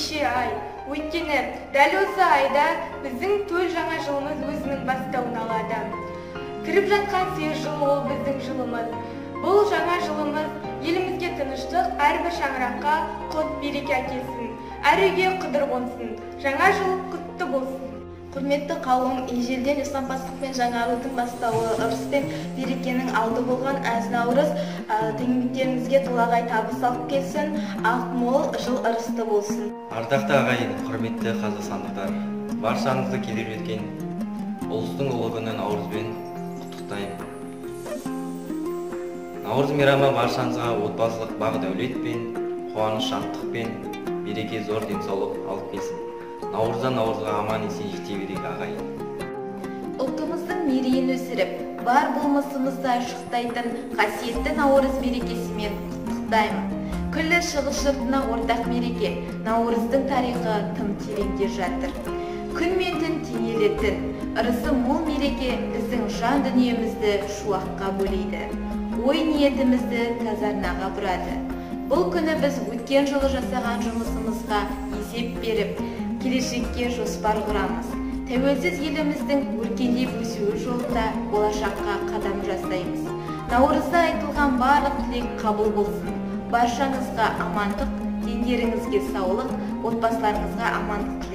ерекше ай. Өйткені дәл осы айда біздің төл жаңа жылымыз өзінің бастауын алады. Кіріп жатқан сиыр жылы ол біздің жылымыз. Бұл жаңа жылымыз елімізге тыныштық, әрбір шаңыраққа құт береке әкелсін, әр үйге қыдыр қонсын. Жаңа жыл құтты болсын. Құрметті қауым, ежелден ислампаздық пен жаңарудың бастауы, ырыс пен берекенің алды болған әз Наурыз теңбектерімізге толағай табыс алып келсін, ақ мол жыл ырысты болсын. Ардақты ағайын, құрметті қазақстандықтар, баршаңызды келіп жеткен ұлыстың ұлы күні Наурызбен құттықтаймын. Наурыз мейрамы баршаңызға отбасылық бақ-дәулет пен қуаныш, шаттық пен береке, зор денсаулық алып келсін. Наурыздан наурызға аман есен жете берейік ағайын. Ұлтымыздың мерейін өсіріп, бар болмысымызды айшықтайтын қасиетті Наурыз мерекесімен құттықтаймын. Күллі шығыс жұртына ортақ мереке, Наурыздың тарихы тым тереңде жатыр. Күн мен түн теңелетін, ырысы мол мереке біздің жан дүниемізді шуаққа бөлейді. Ой ниетімізді тазарнаға бұрады. Бұл күні біз өткен жылы жасаған жұмысымызға есеп беріп, келешекке жоспар құрамыз. Тәуелсіз еліміздің өркендеп өсуі жолында болашаққа қадам жасаймыз. Наурызда айтылған барлық тілек қабыл болсын. Баршаңызға амандық, дендеріңізге саулық, отбасыларыңызға амандық